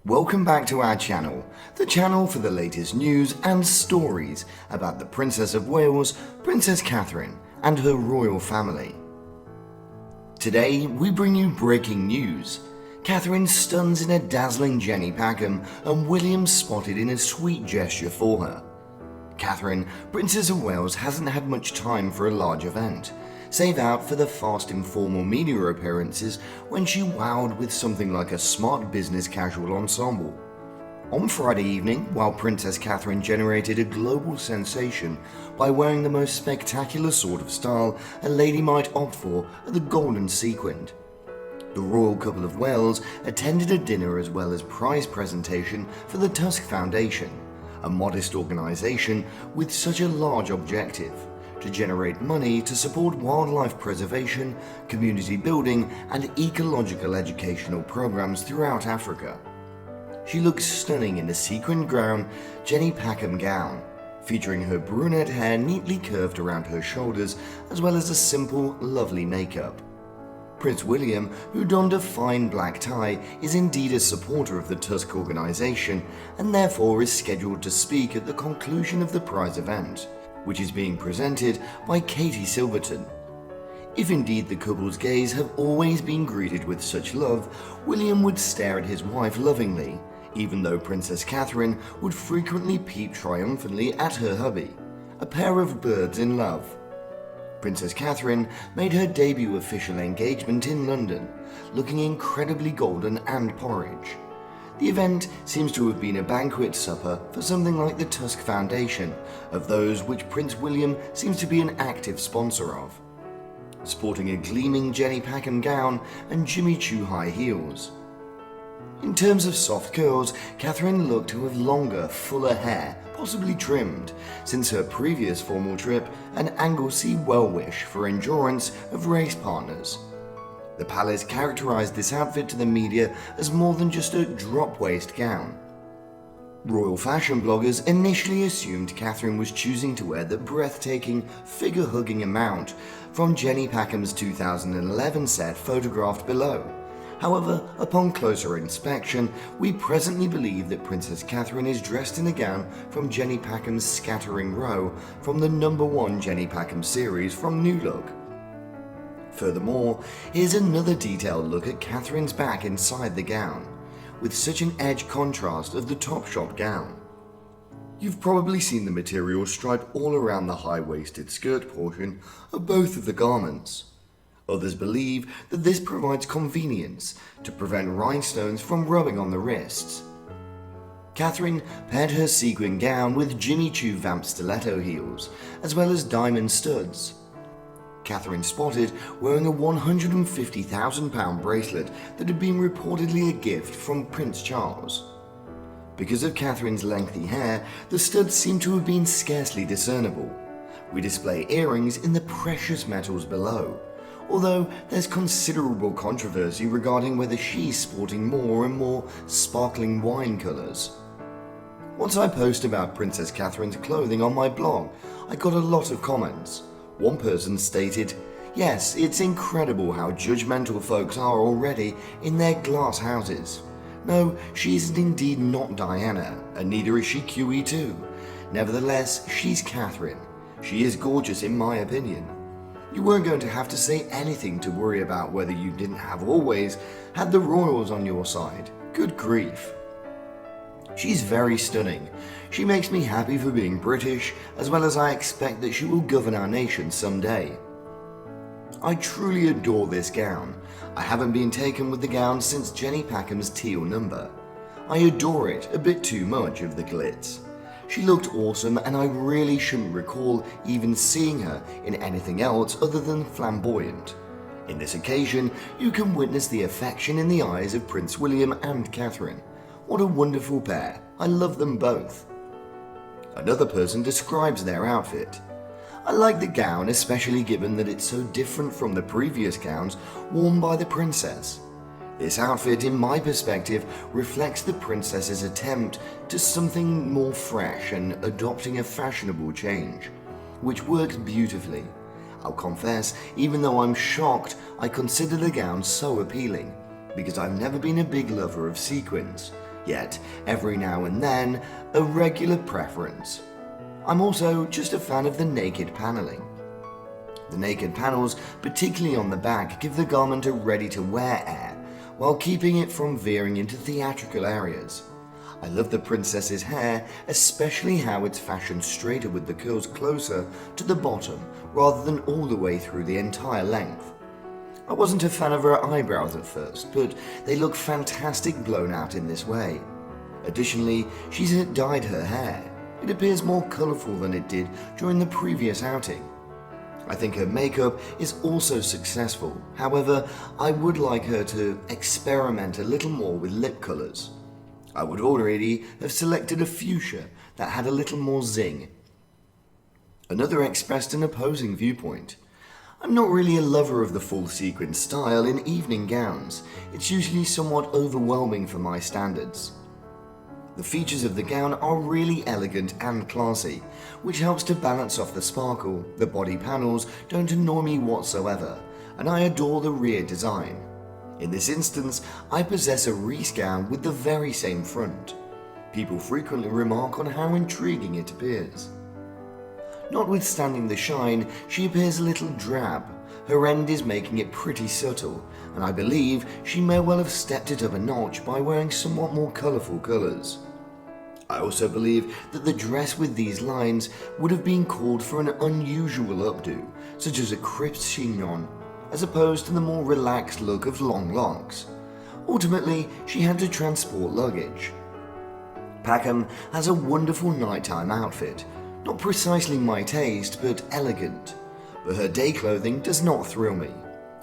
Welcome back to our channel, the channel for the latest news and stories about the Princess of Wales, Princess Catherine, and her royal family. Today we bring you breaking news. Catherine stuns in a dazzling Jenny Packham and William spotted in a sweet gesture for her. Catherine, Princess of Wales, hasn't had much time for a large event, save out for the fast informal media appearances when she wowed with something like a smart business casual ensemble. On Friday evening, while Princess Catherine generated a global sensation by wearing the most spectacular sort of style a lady might opt for at the golden sequined. The royal couple of Wales attended a dinner as well as prize presentation for the Tusk Foundation, a modest organisation with such a large objective: to generate money to support wildlife preservation, community building, and ecological educational programs throughout Africa. She looks stunning in a sequined brown Jenny Packham gown, featuring her brunette hair neatly curved around her shoulders, as well as a simple, lovely makeup. Prince William, who donned a fine black tie, is indeed a supporter of the Tusk organisation and therefore is scheduled to speak at the conclusion of the prize event, which is being presented by Katie Silverton. If indeed the couple's gays have always been greeted with such love, William would stare at his wife lovingly, even though Princess Catherine would frequently peep triumphantly at her hubby, a pair of birds in love. Princess Catherine made her debut official engagement in London, looking incredibly golden and porridge. The event seems to have been a banquet supper for something like the Tusk Foundation, of those which Prince William seems to be an active sponsor of. Sporting a gleaming Jenny Packham gown and Jimmy Choo high heels. In terms of soft curls, Catherine looked to have longer, fuller hair, possibly trimmed, since her previous formal trip, an Anglesey well-wish for endurance of race partners. The palace characterised this outfit to the media as more than just a drop-waist gown. Royal fashion bloggers initially assumed Catherine was choosing to wear the breathtaking, figure-hugging amount from Jenny Packham's 2011 set photographed below. However, upon closer inspection, we presently believe that Princess Catherine is dressed in a gown from Jenny Packham's Scattering Row from the #1 Jenny Packham series from New Look. Furthermore, here's another detailed look at Catherine's back inside the gown, with such an edge contrast of the Topshop gown. You've probably seen the material striped all around the high-waisted skirt portion of both of the garments. Others believe that this provides convenience to prevent rhinestones from rubbing on the wrists. Catherine paired her sequin gown with Jimmy Choo vamp stiletto heels, as well as diamond studs. Catherine spotted wearing a £150,000 bracelet that had been reportedly a gift from Prince Charles. Because of Catherine's lengthy hair, the studs seem to have been scarcely discernible. We display earrings in the precious metals below, although there's considerable controversy regarding whether she's sporting more and more sparkling wine colours. Once I posted about Princess Catherine's clothing on my blog, I got a lot of comments. One person stated, "Yes, it's incredible how judgmental folks are already in their glass houses. No, she is indeed not Diana, and neither is she QE2. Nevertheless, she's Catherine. She is gorgeous in my opinion. You weren't going to have to say anything to worry about whether you didn't have always had the royals on your side. Good grief. She's very stunning. She makes me happy for being British, as well as I expect that she will govern our nation someday. I truly adore this gown. I haven't been taken with the gown since Jenny Packham's teal number. I adore it a bit too much of the glitz. She looked awesome and I really shouldn't recall even seeing her in anything else other than flamboyant. In this occasion, you can witness the affection in the eyes of Prince William and Catherine. What a wonderful pair. I love them both." Another person describes their outfit. "I like the gown, especially given that it's so different from the previous gowns worn by the princess. This outfit, in my perspective, reflects the princess's attempt to something more fresh and adopting a fashionable change, which works beautifully. I'll confess, even though I'm shocked, I consider the gown so appealing, because I've never been a big lover of sequins. yet every now and then a regular preference. I'm also just a fan of the naked paneling. The naked panels, particularly on the back, give the garment a ready-to-wear air, while keeping it from veering into theatrical areas. I love the princess's hair, especially how it's fashioned straighter with the curls closer to the bottom rather than all the way through the entire length. I wasn't a fan of her eyebrows at first, but they look fantastic blown out in this way. Additionally, she's dyed her hair. It appears more colourful than it did during the previous outing. I think her makeup is also successful, however, I would like her to experiment a little more with lip colours. I would already have selected a fuchsia that had a little more zing. Another expressed an opposing viewpoint. I'm not really a lover of the full sequin style in evening gowns. It's usually somewhat overwhelming for my standards. The features of the gown are really elegant and classy, which helps to balance off the sparkle. The body panels don't annoy me whatsoever, and I adore the rear design. In this instance, I possess a Reese gown with the very same front. People frequently remark on how intriguing it appears. Notwithstanding the shine, she appears a little drab. Her end is making it pretty subtle, and I believe she may well have stepped it up a notch by wearing somewhat more colourful colours. I also believe that the dress with these lines would have been called for an unusual updo, such as a crisp chignon, as opposed to the more relaxed look of long locks. Ultimately, she had to transport luggage. Packham has a wonderful nighttime outfit, not precisely my taste, but elegant. But her day clothing does not thrill me.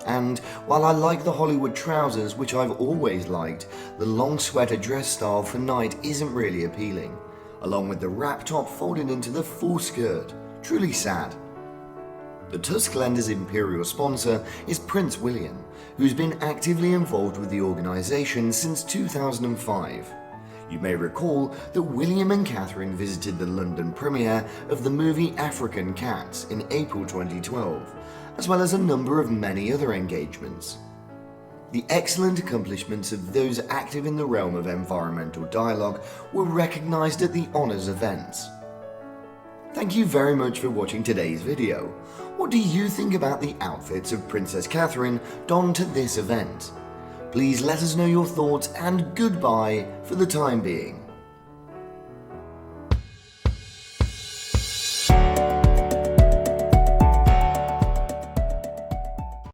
And while I like the Hollywood trousers, which I've always liked, the long sweater dress style for night isn't really appealing, along with the wrap top folded into the full skirt. Truly sad. The Tusk Lender's imperial sponsor is Prince William, who's been actively involved with the organisation since 2005. You may recall that William and Catherine visited the London premiere of the movie African Cats in April 2012, as well as a number of many other engagements. The excellent accomplishments of those active in the realm of environmental dialogue were recognised at the honours events. Thank you very much for watching today's video. What do you think about the outfits of Princess Catherine donned to this event? Please let us know your thoughts, and goodbye for the time being.